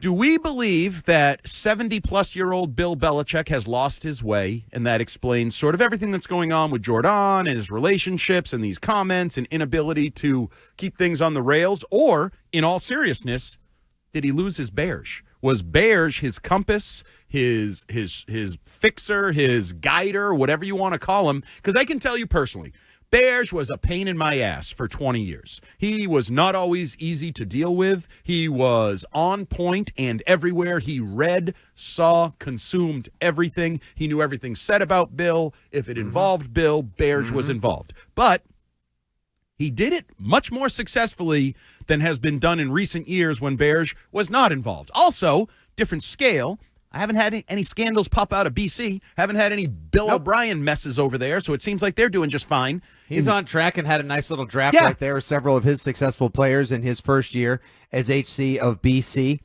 Do we believe that 70-plus-year-old Bill Belichick has lost his way, and that explains sort of everything that's going on with Jordan and his relationships and these comments and inability to keep things on the rails? Or, in all seriousness, did he lose his beige? Was beige his compass, his fixer, his guider, whatever you want to call him? Because I can tell you personally, beige was a pain in my ass for 20 years. He was not always easy to deal with. He was on point and everywhere. He read, saw, consumed everything. He knew everything said about Bill. If it involved Bill, beige was involved. But he did it much more successfully than has been done in recent years when beige was not involved. Also, different scale. I haven't had any scandals pop out of BC. Haven't had any Bill O'Brien messes over there, so it seems like they're doing just fine. He's on track and had a nice little draft right there with several of his successful players in his first year as HC of BC.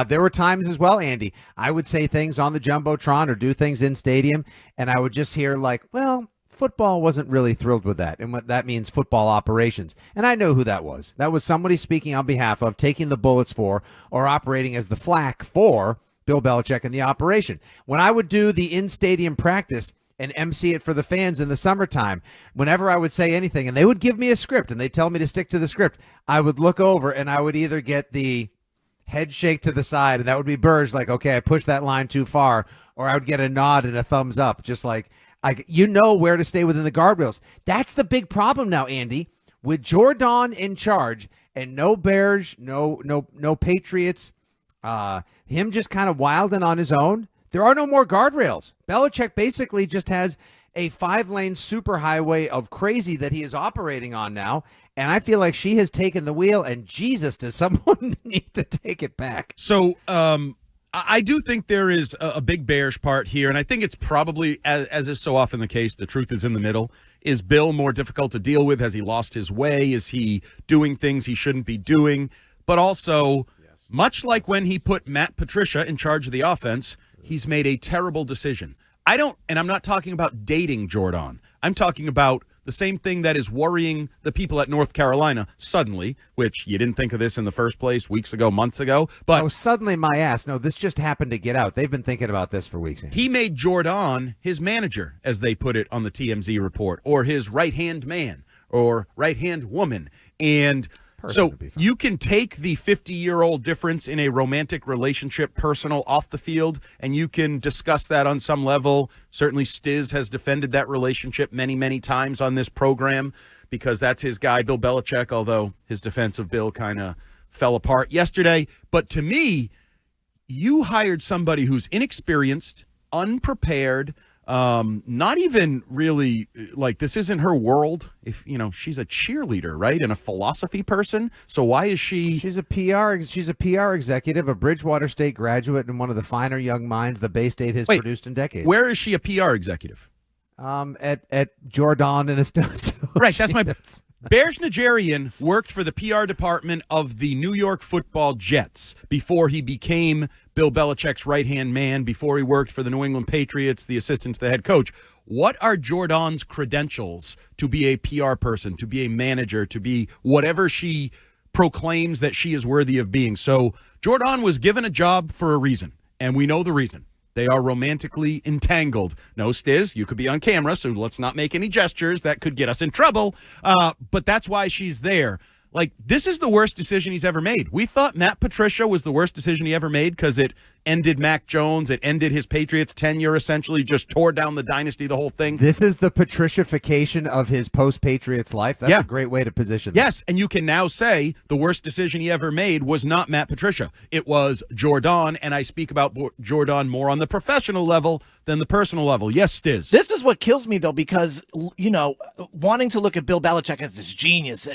There were times as well, Andy, I would say things on the Jumbotron or do things in stadium, and I would just hear like, well, football wasn't really thrilled with that, and what that means football operations. And I know who that was. That was somebody speaking on behalf of, taking the bullets for, or operating as the flak for Bill Belichick and the operation. When I would do the in-stadium practice and MC it for the fans in the summertime, whenever I would say anything, and they would give me a script, and they'd tell me to stick to the script, I would look over, and I would either get the head shake to the side, and that would be Burge, like, okay, I pushed that line too far, or I would get a nod and a thumbs up, just like, you know where to stay within the guardrails. That's the big problem now, Andy, with Jordan in charge, and no Bears, no Patriots, him just kind of wilding on his own. There are no more guardrails. Belichick basically just has a 5-lane superhighway of crazy that he is operating on now, and I feel like she has taken the wheel, and Jesus, does someone need to take it back? So I do think there is a big bearish part here, and I think it's probably, as is so often the case, the truth is in the middle. Is Bill more difficult to deal with? Has he lost his way? Is he doing things he shouldn't be doing? But also, much like when he put Matt Patricia in charge of the offense, he's made a terrible decision. And I'm not talking about dating Jordan. I'm talking about the same thing that is worrying the people at North Carolina suddenly, which you didn't think of this in the first place weeks ago, months ago. But suddenly my ass. No, this just happened to get out. They've been thinking about this for weeks. He made Jordan his manager, as they put it on the TMZ report, or his right-hand man or right-hand woman. And so you can take the 50-year-old difference in a romantic relationship, personal, off the field, and you can discuss that on some level. Certainly Stiz has defended that relationship many, many times on this program because that's his guy, Bill Belichick, although his defense of Bill kind of fell apart yesterday. But to me, you hired somebody who's inexperienced, unprepared, not even really, like, this isn't her world. If she's a cheerleader, right, and a philosophy person, so why is she's a PR executive, a Bridgewater State graduate, and one of the finer young minds the Bay State has produced in decades. Where is she a PR executive? At Jordan and Associates. Right, that's my Bears Nigerian worked for the PR department of the New York Football Jets before he became Bill Belichick's right-hand man, before he worked for the New England Patriots, the assistant to the head coach. What are Jordan's credentials to be a PR person, to be a manager, to be whatever she proclaims that she is worthy of being? So Jordan was given a job for a reason, and we know the reason. They are romantically entangled. No, Stiz, you could be on camera, so let's not make any gestures. That could get us in trouble. But that's why she's there. Like, this is the worst decision he's ever made. We thought Matt Patricia was the worst decision he ever made because it ended Mac Jones. It ended his Patriots tenure, essentially, just tore down the dynasty, the whole thing. This is the Patricification of his post-Patriots life. That's a great way to position that. Yes, and you can now say the worst decision he ever made was not Matt Patricia. It was Jordan, and I speak about Jordan more on the professional level than the personal level. Yes, Stiz. This is what kills me, though, because, wanting to look at Bill Belichick as this genius,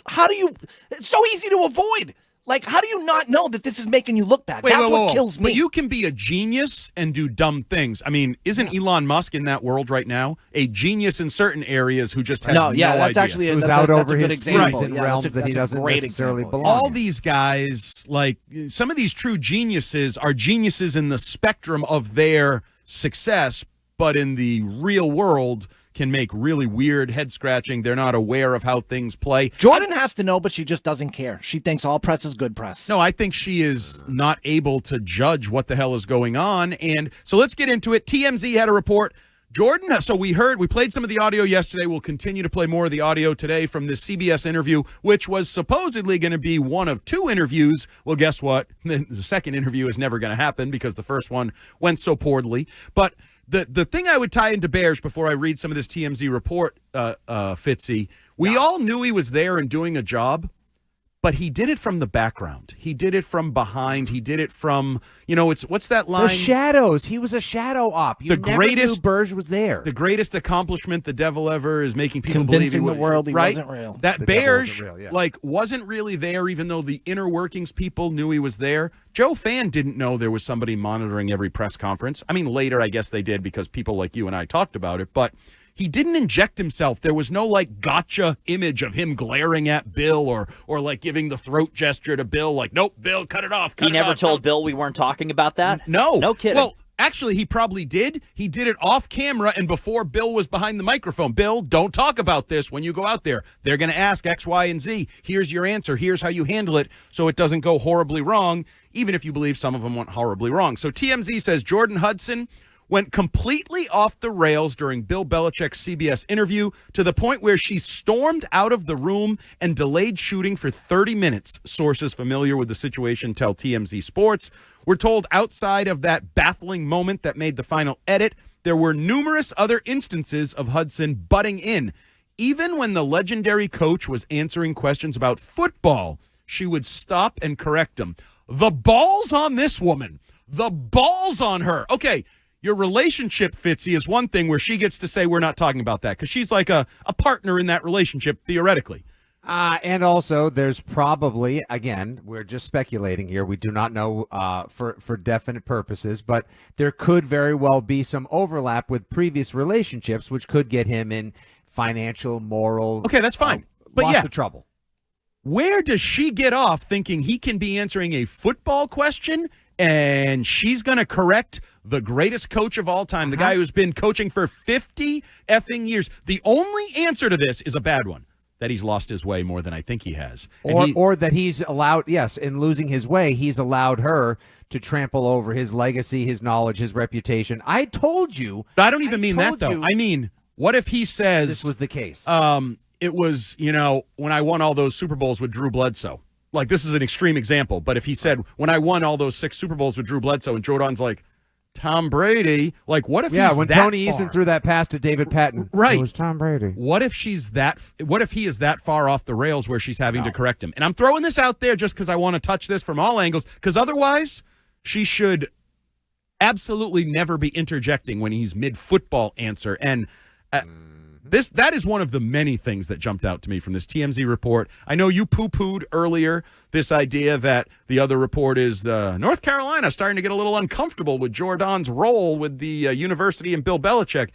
how do you, it's so easy to avoid. Like, how do you not know that this is making you look bad? That's what kills me. But you can be a genius and do dumb things. I mean, isn't Elon Musk in that world right now? A genius in certain areas who just has no idea. That's actually who's out over his skis in realms that he doesn't necessarily belong. All these guys, like, some of these true geniuses are geniuses in the spectrum of their success, but in the real world can make really weird head-scratching. They're not aware of how things play. Jordan has to know, but she just doesn't care. She thinks all press is good press. No, I think she is not able to judge what the hell is going on. And so let's get into it. TMZ had a report. Jordan, so we played some of the audio yesterday. We'll continue to play more of the audio today from this CBS interview, which was supposedly going to be one of 2 interviews. Well, guess what? The second interview is never going to happen because the first one went so poorly. But the thing I would tie into Bears before I read some of this TMZ report, Fitzy, we all knew he was there and doing a job. But he did it from the background. He did it from behind. He did it from, what's that line? The shadows. He was a shadow op. You never knew Burge was there. The greatest accomplishment the devil ever is making people convincing believe the world he right? wasn't real. That Bears, wasn't really there, even though the inner workings people knew he was there. Joe Fan didn't know there was somebody monitoring every press conference. I mean, later, I guess they did because people like you and I talked about it, but he didn't inject himself. There was no gotcha image of him glaring at Bill or giving the throat gesture to Bill nope, Bill, cut it off. He never told Bill we weren't talking about that? No kidding. Well, actually, he probably did. He did it off camera and before Bill was behind the microphone. Bill, don't talk about this when you go out there. They're going to ask X, Y, and Z. Here's your answer. Here's how you handle it so it doesn't go horribly wrong, even if you believe some of them went horribly wrong. So TMZ says Jordan Hudson went completely off the rails during Bill Belichick's CBS interview to the point where she stormed out of the room and delayed shooting for 30 minutes. Sources familiar with the situation tell TMZ Sports. We're told outside of that baffling moment that made the final edit, there were numerous other instances of Hudson butting in. Even when the legendary coach was answering questions about football, she would stop and correct him. The balls on this woman. The balls on her. Okay. Your relationship, Fitzy, is one thing where she gets to say we're not talking about that because she's like a partner in that relationship, theoretically. And also, there's probably, again, we're just speculating here. We do not know for definite purposes, but there could very well be some overlap with previous relationships, which could get him in financial, moral. Okay, that's fine. But lots of trouble. Where does she get off thinking he can be answering a football question and she's going to correct the greatest coach of all time, the guy who's been coaching for 50 effing years? The only answer to this is a bad one, that he's lost his way more than I think he has. Or that he's allowed, in losing his way, he's allowed her to trample over his legacy, his knowledge, his reputation. I told you. I don't even mean that, though. I mean, what if he says this was the case? It was, when I won all those Super Bowls with Drew Bledsoe. Like, this is an extreme example, but if he said, when I won all those 6 Super Bowls with Drew Bledsoe, and Jordan's like, Tom Brady, what if he's when that Tony far? Eason threw that pass to David Patton. Right. It was Tom Brady. What if he is that far off the rails where she's having to correct him? And I'm throwing this out there just because I want to touch this from all angles, because otherwise she should absolutely never be interjecting when he's mid-football answer. And that is one of the many things that jumped out to me from this TMZ report. I know you poo-pooed earlier this idea that the other report is North Carolina starting to get a little uncomfortable with Jordan's role with the university and Bill Belichick.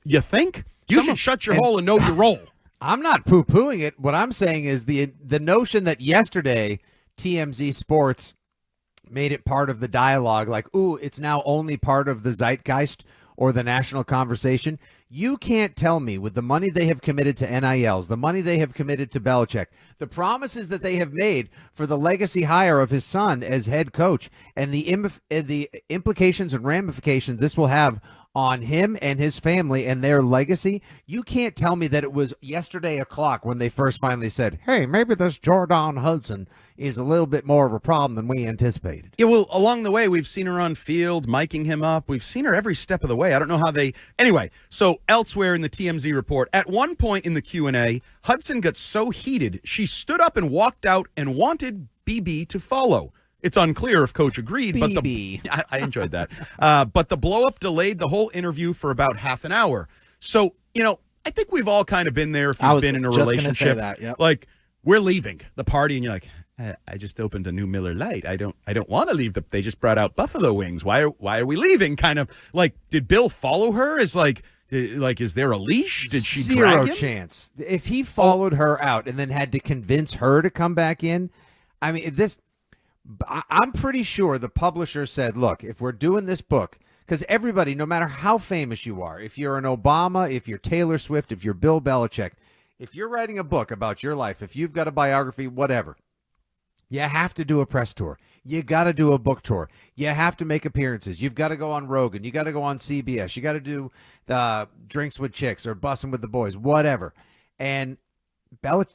You think? You should shut your hole and know your role. I'm not poo-pooing it. What I'm saying is the notion that yesterday TMZ Sports made it part of the dialogue, like, ooh, it's now only part of the zeitgeist or the national conversation. You can't tell me, with the money they have committed to NILs, the money they have committed to Belichick, the promises that they have made for the legacy hire of his son as head coach, and the implications and ramifications this will have on him and his family and their legacy. You can't tell me that it was yesterday o'clock when they first finally said, hey, maybe this Jordan Hudson is a little bit more of a problem than we anticipated. Yeah, well, along the way, we've seen her on field, miking him up. We've seen her every step of the way. I don't know how they... Anyway, so elsewhere in the TMZ report, at one point in the Q&A, Hudson got so heated, she stood up and walked out and wanted BB to follow. It's unclear if Coach agreed, BB. but I enjoyed that. But the blow-up delayed the whole interview for about half an hour. So, I think we've all kind of been there if you've been in a relationship. That, yep. Like, we're leaving the party, and you're like, I just opened a new Miller Lite. I don't want to leave. They just brought out buffalo wings. Why are we leaving? Kind of like, did Bill follow her? Is there a leash? Did she drag him? Zero chance. If he followed her out and then had to convince her to come back in, I'm pretty sure the publisher said, look, if we're doing this book, because everybody, no matter how famous you are, if you're an Obama, if you're Taylor Swift, if you're Bill Belichick, if you're writing a book about your life, if you've got a biography, whatever, you have to do a press tour. You got to do a book tour. You have to make appearances. You've got to go on Rogan. You got to go on CBS. You got to do the Drinks with Chicks or Bussin' with the Boys, whatever. And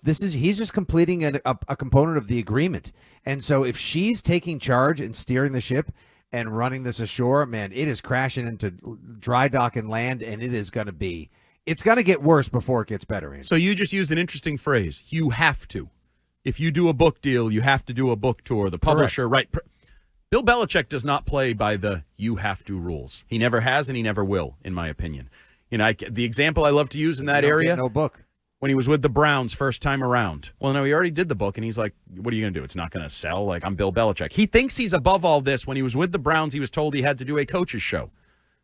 he's just completing a component of the agreement. And so if she's taking charge and steering the ship and running this ashore, man, it is crashing into dry dock and land, and it's going to get worse before it gets better, Andy. So you just used an interesting phrase. You have to. If you do a book deal, you have to do a book tour. The publisher, right? Bill Belichick does not play by the you have to rules. He never has, and he never will, in my opinion. The example I love to use in that area, no book. When he was with the Browns first time around. Well, no, he already did the book, and he's like, what are you going to do? It's not going to sell? Like, I'm Bill Belichick. He thinks he's above all this. When he was with the Browns, he was told he had to do a coach's show.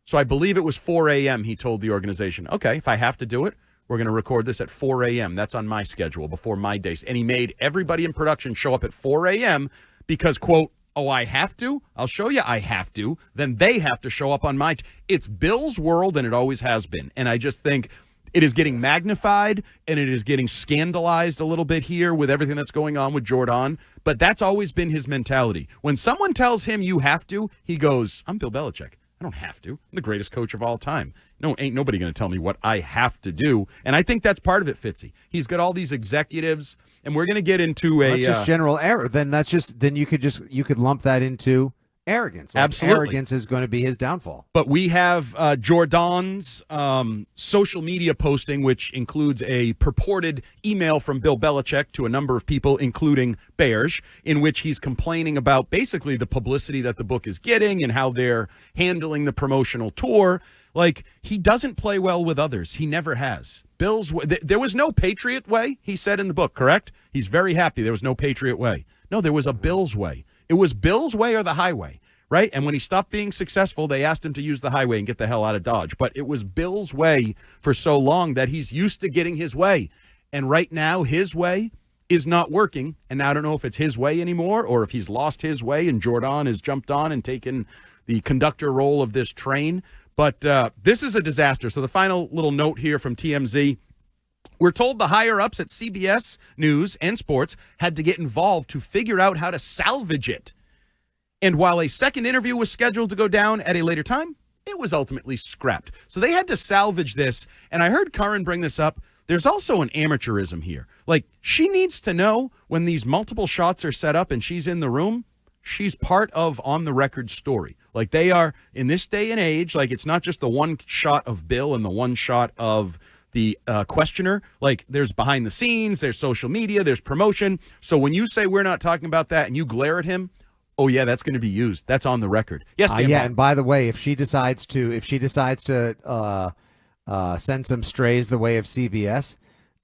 So I believe it was 4 a.m. he told the organization, okay, if I have to do it, we're going to record this at 4 a.m. That's on my schedule before my days. And he made everybody in production show up at 4 a.m. because, quote, oh, I have to? I'll show you I have to. Then they have to show up on my It's Bill's world, and it always has been. And I just think it is getting magnified, and it is getting scandalized a little bit here with everything that's going on with Jordan. But that's always been his mentality. When someone tells him you have to, he goes, I'm Bill Belichick. I don't have to. I'm the greatest coach of all time. No, ain't nobody going to tell me what I have to do. And I think that's part of it, Fitzy. He's got all these executives, and we're going to get into that's just general error. Then you could lump that into arrogance. Like absolutely. Arrogance is going to be his downfall. But we have Jordan's social media posting, which includes a purported email from Bill Belichick to a number of people, including Bears, in which he's complaining about basically the publicity that the book is getting and how they're handling the promotional tour. Like, he doesn't play well with others. He never has. There was no Patriot way, he said in the book, correct? He's very happy there was no Patriot way. No, there was a Bill's way. It was Bill's way or the highway, right? And when he stopped being successful, they asked him to use the highway and get the hell out of Dodge. But it was Bill's way for so long that he's used to getting his way. And right now, his way is not working. And I don't know if it's his way anymore or if he's lost his way and Jordan has jumped on and taken the conductor role of this train. But this is a disaster. So the final little note here from TMZ. We're told the higher-ups at CBS News and Sports had to get involved to figure out how to salvage it. And while a second interview was scheduled to go down at a later time, it was ultimately scrapped. So they had to salvage this. And I heard Karin bring this up. There's also an amateurism here. Like, she needs to know when these multiple shots are set up and she's in the room, she's part of on-the-record story. Like, they are, in this day and age, like, it's not just the one shot of Bill and the one shot of the questioner. Like, there's behind the scenes, there's social media, there's promotion. So when you say we're not talking about that and you glare at him, oh yeah, that's going to be used. That's on the record. Yes, Dan. Yeah, and by the way, if she decides to send some strays the way of CBS,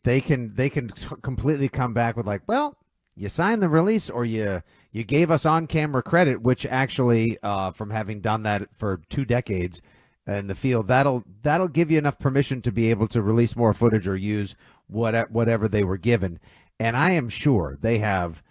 they can completely come back with like, well, you signed the release or you gave us on-camera credit, which actually, from having done that for 2 decades in the field, that'll give you enough permission to be able to release more footage or use whatever they were given. And I am sure they have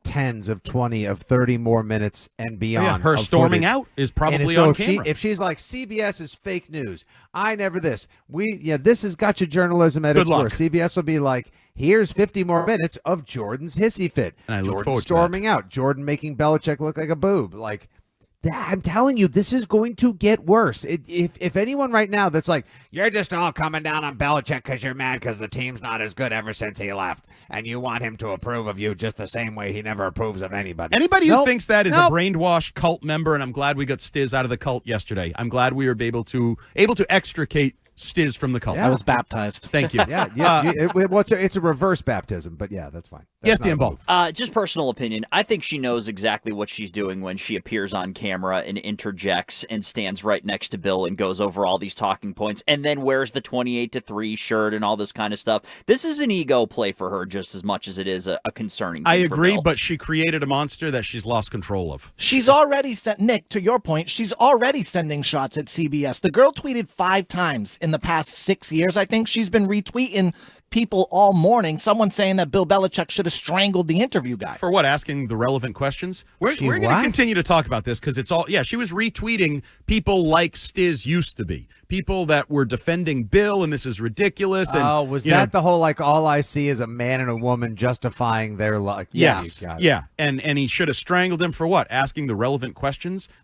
tens of 20 of 30 more minutes and beyond. Her storming footage. Out is probably so on if camera. If she's like, CBS is fake news, I never this. This is gotcha journalism at its worst. CBS will be like, here's 50 more minutes of Jordan's hissy fit. And I look Jordan forward to storming out. Jordan making Belichick look like a boob. Like, I'm telling you, this is going to get worse. If anyone right now that's like, you're just all coming down on Belichick because you're mad because the team's not as good ever since he left, and you want him to approve of you just the same way he never approves of anybody. Anybody who thinks that is a brainwashed cult member, and I'm glad we got Stiz out of the cult yesterday. I'm glad we were able to extricate Stiz from the cult. Yeah. I was baptized. Thank you. It's a reverse baptism, but yeah, that's fine. Yes, Dan Ball. Just personal opinion. I think she knows exactly what she's doing when she appears on camera and interjects and stands right next to Bill and goes over all these talking points and then wears the 28-3 shirt and all this kind of stuff. This is an ego play for her just as much as it is a concerning thing. I agree, for Bill. but she created a monster that she's lost control of. She's already sent, Nick, to your point, she's already sending shots at CBS. The girl tweeted 5 times in the past 6 years. I think she's been retweeting people all morning. Someone saying that Bill Belichick should have strangled the interview guy. For what? Asking the relevant questions? We're going to continue to talk about this because it's all, she was retweeting people like Stiz used to be. People that were defending Bill, and this is ridiculous. And, was that the whole, like, all I see is a man and a woman justifying their luck? Yes. Yeah. And he should have strangled him for what? Asking the relevant questions?